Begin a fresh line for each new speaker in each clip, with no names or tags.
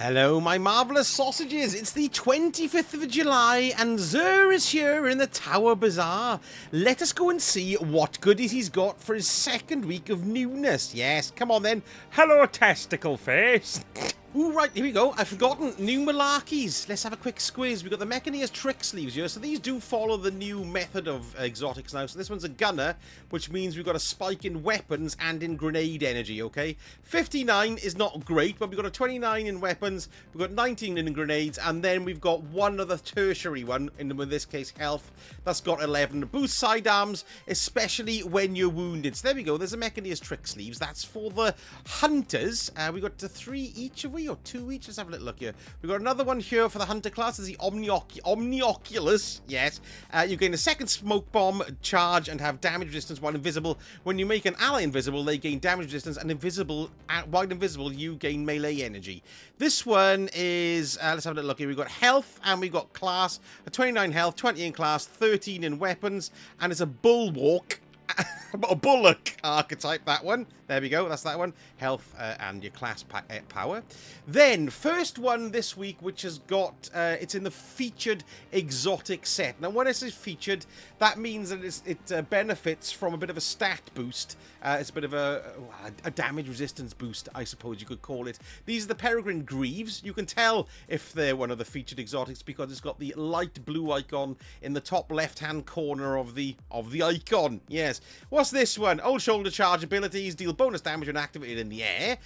Hello, my marvellous sausages. It's the 25th of July, and Zer is here in the Tower Bazaar. Let us go and see what goodies he's got for his second week of newness. Yes, come on then. Hello, testicle face. Ooh, right, here we go. I've forgotten new malarkeys. Let's have a quick squiz. We've got the Mechaniers trick sleeves here. So these do follow the new method of exotics now. So this one's a gunner, which means we've got a spike in weapons and in grenade energy, okay? 59 is not great, but we've got a 29 in weapons, we've got 19 in grenades, and then we've got one other tertiary one, in this case health, that's got 11. Boost sidearms, especially when you're wounded. So there we go. There's a Mechaniers trick sleeves. That's for the hunters. We've got 3 each of or 2 each. Let's have a little look here. We've got another one here for the hunter class. There's the Omnioculus. Yes. You gain a second smoke bomb charge and have damage resistance while invisible. When you make an ally invisible, they gain damage resistance, and while invisible, you gain melee energy. This one is, let's have a little look here. We've got health and we've got class. A 29 health, 20 in class, 13 in weapons, and it's a bulwark. A bullock archetype, that one. There we go, that's that one. Health and your class power. Then, first one this week, which has got, it's in the featured exotic set. Now, when I say featured, that means that it benefits from a bit of a stat boost. It's a bit of a damage resistance boost, I suppose you could call it. These are the Peregrine Greaves. You can tell if they're one of the featured exotics because it's got the light blue icon in the top left-hand corner of the icon. Yes. What's this one? Old shoulder charge abilities, deal bonus damage when activated in the air.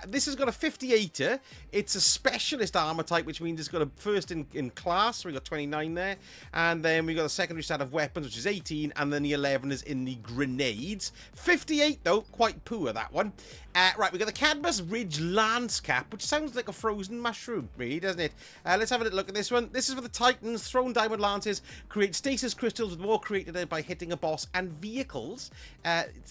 This has got a 58er. It's a specialist armor type, which means it's got a first in class. So we got 29 there. And then we got a secondary set of weapons, which is 18. And then the 11 is in the grenades. 58, though. Quite poor, that one. Right, we got the Cadmus Ridge Lance Cap, which sounds like a frozen mushroom, really, doesn't it? Let's have a little look at this one. This is for the Titans. Thrown diamond lances create stasis crystals with more created by hitting a boss and vehicles.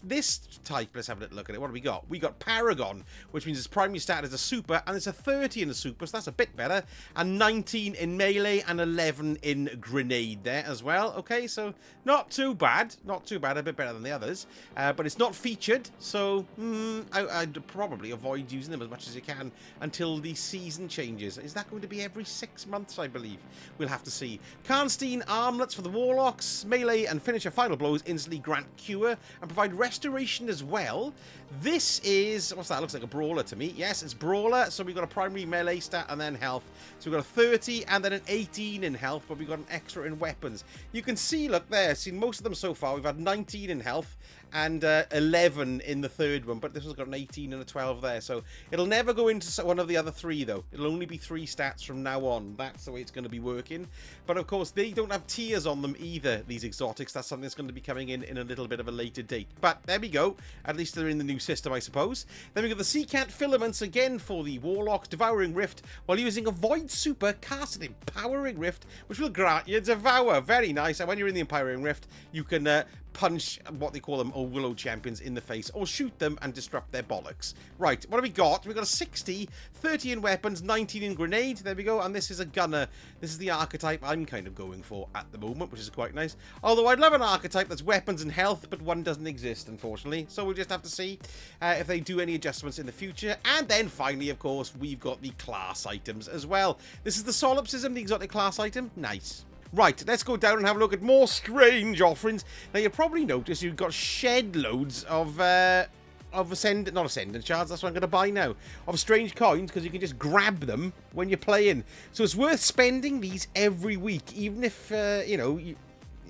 This type, let's have a little look at it. What do we got? We got Paragon, which means its primary stat is a super, and it's a 30 in the super, so that's a bit better. And 19 in melee and 11 in grenade there as well. Okay, so not too bad. Not too bad. A bit better than the others. But it's not featured, so I'd probably avoid using them as much as you can until the season changes. Is that going to be every 6 months, I believe? We'll have to see. Karnstein armlets for the Warlocks. Melee and finisher final blows instantly grant cure and provide restoration as well. This is, what's that? Looks like a brawler to me. Yes, it's brawler. So we've got a primary melee stat and then health. So we've got a 30 and then an 18 in health, but we've got an extra in weapons. You can see, look there, seen most of them so far. We've had 19 in health and 11 in the third one, but this one's got an 18 and a 12 there, so it'll never go into one of the other 3 though. It'll only be 3 stats from now on. That's the way it's going to be working. But of course they don't have tiers on them either, these exotics. That's something that's going to be coming in a little bit of a later date, but there we go. At least they're in the new system, I suppose. Then we got the Secant filaments again for the Warlock. Devouring Rift while using a Void Super, cast an Empowering Rift which will grant you Devour. Very nice. And when you're in the Empowering Rift, you can punch what they call them old Willow champions in the face or shoot them and disrupt their bollocks. Right, what have we got? We've got a 60, 30 in weapons, 19 in grenade. There we go. And this is a gunner. This is the archetype I'm kind of going for at the moment, which is quite nice. Although I'd love an archetype that's weapons and health, but one doesn't exist, unfortunately. So we'll just have to see if they do any adjustments in the future. And then finally, of course, we've got the class items as well. This is the solipsism, the exotic class item. Nice. Right, let's go down and have a look at more strange offerings. Now, you'll probably notice you've got shed loads of not ascendant shards, that's what I'm going to buy now, of strange coins, because you can just grab them when you're playing. So it's worth spending these every week, even if,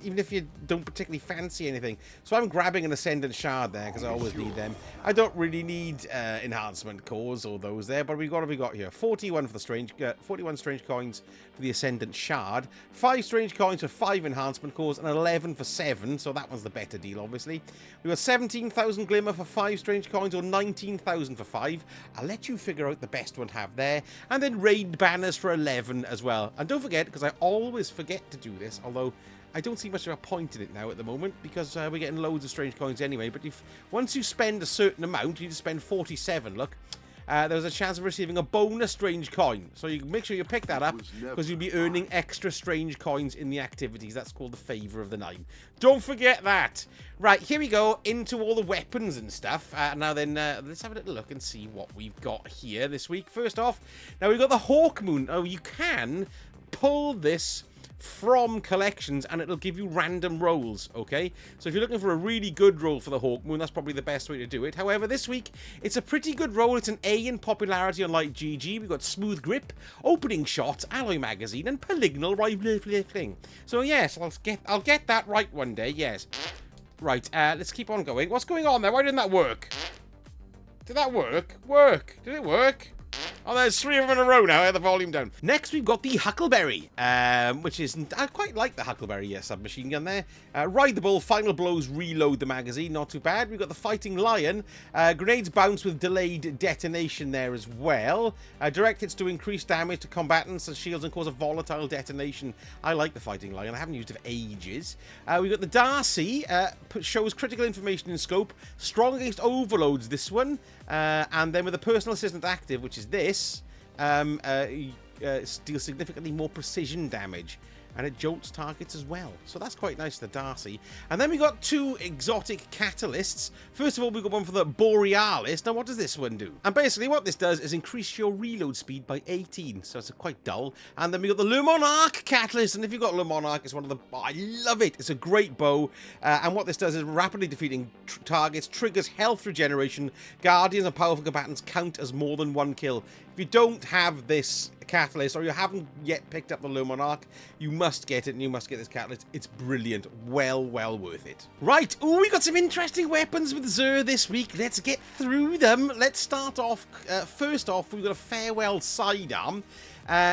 even if you don't particularly fancy anything. So I'm grabbing an Ascendant Shard there, because I always need them. I don't really need enhancement cores or those there, but what have we got here? 41 for the strange, 41 strange coins for the Ascendant Shard, 5 strange coins for 5 enhancement cores, and 11 for 7, so that one's the better deal, obviously. We've got 17,000 Glimmer for 5 strange coins, or 19,000 for 5. I'll let you figure out the best one to have there. And then Raid Banners for 11 as well. And don't forget, because I always forget to do this, although I don't see much of a point in it now at the moment, because we're getting loads of strange coins anyway. But once you spend a certain amount, you need to spend 47, look. there's a chance of receiving a bonus strange coin. So you make sure you pick that up because you'll be earning extra strange coins in the activities. That's called the Favor of the Nine. Don't forget that. Right, here we go into all the weapons and stuff. Now then, let's have a little look and see what we've got here this week. First off, now we've got the Hawk Moon. Oh, you can pull this from collections and it'll give you random rolls, okay? So if you're looking for a really good roll for the Hawk Moon, that's probably the best way to do it. However, this week, it's a pretty good roll. It's an A in popularity on Light GG. We've got Smooth Grip, Opening Shot, Alloy Magazine, and Polygonal Rifling. So yes, I'll get that right one day, yes. Right, let's keep on going. What's going on there? Why didn't that work? Did that work? Did it work? Oh, there's 3 of them in a row now. I have the volume down. Next, we've got the Huckleberry, which is... I quite like the Huckleberry submachine gun there. Ride the Bull, Final Blows, Reload the Magazine. Not too bad. We've got the Fighting Lion. Grenades bounce with delayed detonation there as well. Direct hits to increase damage to combatants and shields and cause a volatile detonation. I like the Fighting Lion. I haven't used it for ages. We've got the Darcy. Shows critical information in scope. Strong against overloads, this one. And then with the Personal Assistant active, which is this, deals significantly more precision damage. And it jolts targets as well. So that's quite nice, the Darcy. And then we got 2 exotic catalysts. First of all, we've got one for the Borealis. Now, what does this one do? And basically, what this does is increase your reload speed by 18. So it's quite dull. And then we got the Le Monarque catalyst. And if you've got Le Monarque, it's one of the... Oh, I love it. It's a great bow. And what this does is rapidly defeating targets, triggers health regeneration. Guardians and powerful combatants count as more than 1 kill. If you don't have this catalyst, or you haven't yet picked up the Le Monarque, you must get it, and you must get this catalyst. It's brilliant. Well worth it. Right, we got some interesting weapons with Xur this week. Let's get through them. Let's start off, first off, we've got a Farewell Sidearm.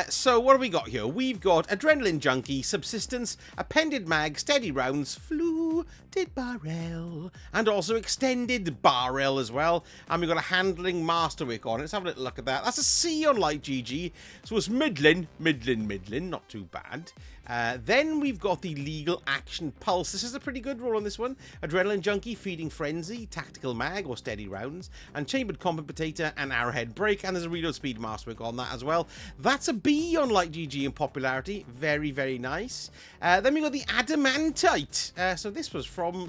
So what have we got here? We've got Adrenaline Junkie, Subsistence, Appended Mag, Steady Rounds, Fluted Barrel, and also Extended Barrel as well. And we've got a Handling Masterwork on it. Let's have a little look at that. That's a C on Light GG, so it's middling, not too bad. Then we've got the Legal Action Pulse. This is a pretty good roll on this one. Adrenaline Junkie, Feeding Frenzy, Tactical Mag or Steady Rounds, and Chambered Combat Potato and Arrowhead Break, and there's a Reload Speed Masterwork on that as well. That's a B on Light GG in popularity. Very nice. Then we got the Adamantite. So this was from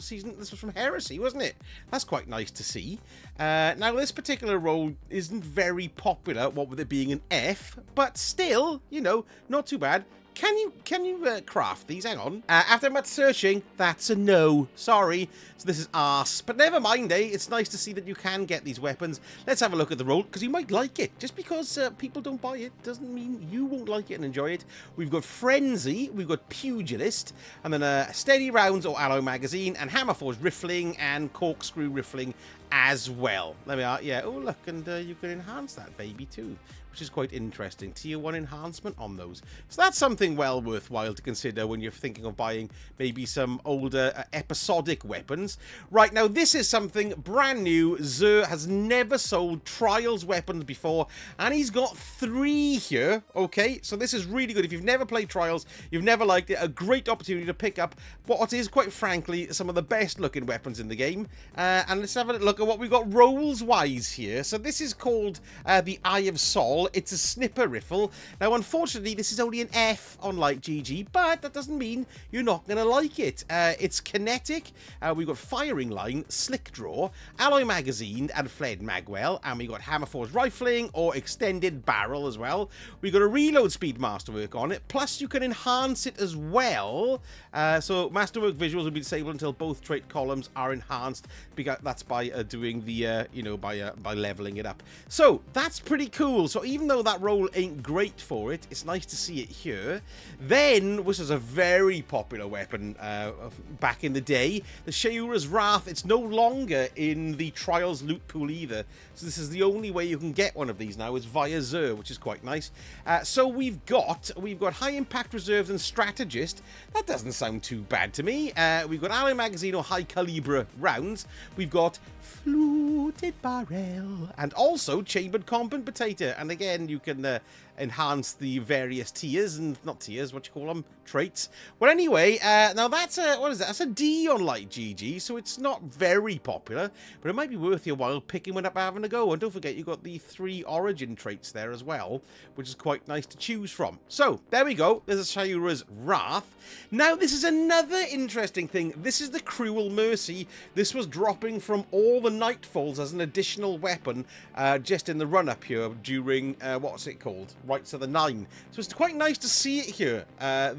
Heresy, wasn't it? That's quite nice to see. Now this particular roll isn't very popular, what with it being an F, but still, you know, not too bad. Can you craft these? Hang on. After much searching, that's a no. Sorry. So this is arse. But never mind, eh? It's nice to see that you can get these weapons. Let's have a look at the roll, because you might like it. Just because people don't buy it doesn't mean you won't like it and enjoy it. We've got Frenzy, we've got Pugilist, and then Steady Rounds or Alloy Magazine, and Hammerforged Riffling and Corkscrew Riffling as well. There we are. Yeah. Oh, look, and you can enhance that baby too, which is quite interesting. Tier 1 enhancement on those. So that's something well worthwhile to consider when you're thinking of buying maybe some older episodic weapons. Right, now this is something brand new. Xur has never sold Trials weapons before, and he's got 3 here, okay? So this is really good. If you've never played Trials, you've never liked it, a great opportunity to pick up what is, quite frankly, some of the best looking weapons in the game. And let's have a look at what we've got rolls-wise here. So this is called the Eye of Sol. It's a snipper rifle. Now, unfortunately, this is only an F on Light GG, but that doesn't mean you're not going to like it. It's kinetic. We've got Firing Line, Slick Draw, Alloy Magazine, and Fled Magwell. And we've got Hammerforged Rifling or Extended Barrel as well. We've got a Reload Speed Masterwork on it. Plus, you can enhance it as well. So, Masterwork visuals will be disabled until both trait columns are enhanced. Because that's by doing the, by leveling it up. So, that's pretty cool. So, even though that roll ain't great for it, it's nice to see it here. Then, which was a very popular weapon back in the day, the Sheura's Wrath. It's no longer in the Trials loot pool either. So this is the only way you can get one of these now, is via Xur, which is quite nice. So we've got High Impact Reserves and Strategist. That doesn't sound too bad to me. We've got Alloy Magazine or High Calibre rounds. We've got fluted barrel, and also chambered combat potato. And again, you can enhance the various tiers, and not tiers, what you call them, traits. Well, anyway, now that's a, what is that? That's a D on Light GG, so it's not very popular, but it might be worth your while picking one up and having a go. And don't forget, you've got the 3 origin traits there as well, which is quite nice to choose from. So, there we go. There's a Shayura's Wrath. Now, this is another interesting thing. This is the Cruel Mercy. This was dropping from all the Nightfalls as an additional weapon just in the run-up here during, what's it called? Rites of the Nine. So it's quite nice to see it here.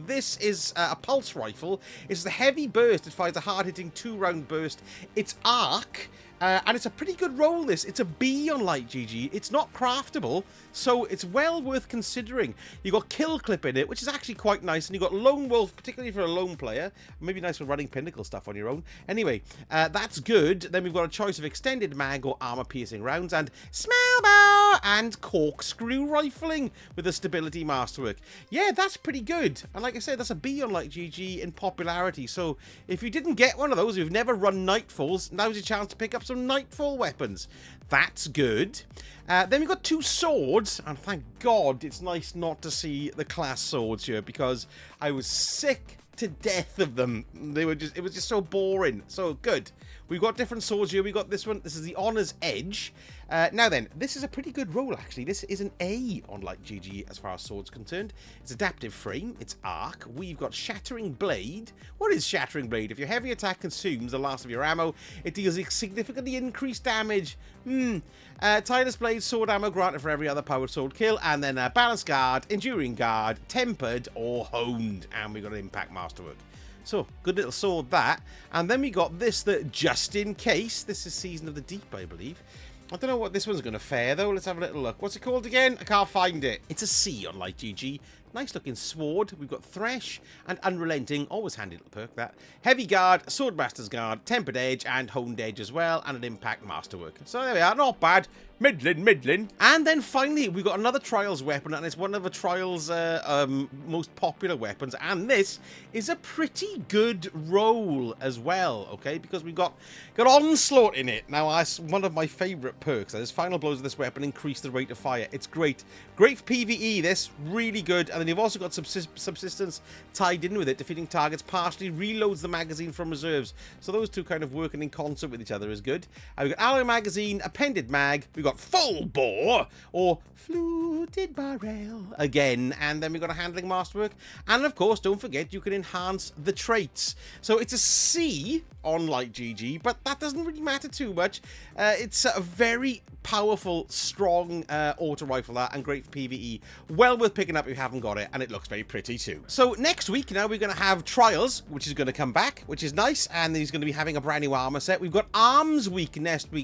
This is a pulse rifle. It's the heavy burst. It fires a hard-hitting 2-round burst. It's arc. And it's a pretty good roll, this. It's a B on Light GG. It's not craftable, so it's well worth considering. You got Kill Clip in it, which is actually quite nice, and you got Lone Wolf, particularly for a lone player. Maybe nice for running Pinnacle stuff on your own. Anyway, that's good. Then we've got a choice of extended mag or armor-piercing rounds, and Smell Bow and Corkscrew Rifling with a Stability Masterwork. Yeah, that's pretty good. And like I said, that's a B on Light GG in popularity. So if you didn't get one of those, if you've never run Nightfalls, now's your chance to pick up some Nightfall weapons. That's good. Then we've got 2 swords, and thank God it's nice not to see the class swords here, because I was sick to death of them. It was just so boring. So good. We've got different swords here. We got this one. This is the Honor's Edge. Now then, this is a pretty good roll, actually. This is an A on Light GG as far as swords concerned. It's Adaptive Frame. It's Arc. We've got Shattering Blade. What is Shattering Blade? If your heavy attack consumes the last of your ammo, it deals significantly increased damage. Tireless Blade, sword ammo granted for every other powered sword kill. And then Balanced Guard, Enduring Guard, Tempered, or Honed. And we got an Impact Masterwork. So, good little sword, that. And then we got this, that just in case. This is Season of the Deep, I believe. I don't know what this one's going to fare, though. Let's have a little look. What's it called again? I can't find it. It's a C on Light GG. Nice looking sword. We've got Thresh and Unrelenting. Always handy little perk, that. Heavy Guard, Swordmaster's Guard, Tempered Edge, and Honed Edge as well. And an Impact Masterwork. So there we are. Not bad. Middling. And then finally, we've got another Trials weapon, and it's one of the Trials' most popular weapons. And this is a pretty good roll as well, okay? Because we've got Onslaught in it. Now, that's one of my favourite perks. As final blows of this weapon increase the rate of fire. It's great. Great for PvE, this. Really good. And then you've also got subsistence tied in with it. Defeating targets partially reloads the magazine from reserves. So those two kind of working in concert with each other is good. We've got Alloy Magazine, Appended Mag. We've got Full Bore or Fluted Barrel again. And then we've got a Handling Masterwork. And of course, don't forget, you can enhance the traits. So it's a C on Light GG, but that doesn't really matter too much. It's a very powerful, strong auto rifle, that, and great for PvE. Well worth picking up if you haven't got it, and it looks very pretty too. So next week now we're going to have Trials, which is going to come back, which is nice, and he's going to be having a brand new armor set. We've got Arms Week next week,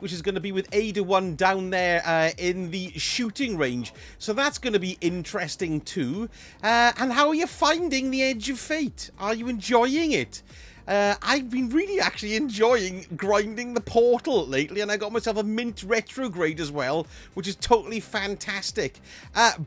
which is going to be with Ada 1 down there in the shooting range. So that's going to be interesting too. And how are you finding the Edge of Fate? Are you enjoying it? I've been really actually enjoying grinding the portal lately, and I got myself a mint retrograde as well, which is totally fantastic.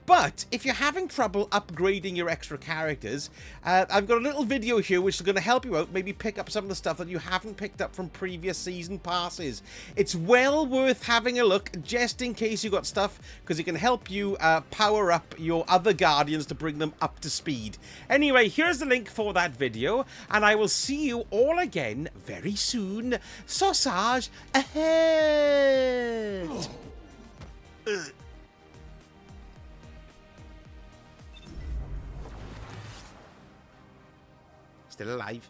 But if you're having trouble upgrading your extra characters, I've got a little video here which is going to help you out, maybe pick up some of the stuff that you haven't picked up from previous season passes. It's well worth having a look, just in case you got stuff, because it can help you power up your other Guardians to bring them up to speed. Anyway, here's the link for that video, and I will see you all again very soon. Sausage ahead. Still alive.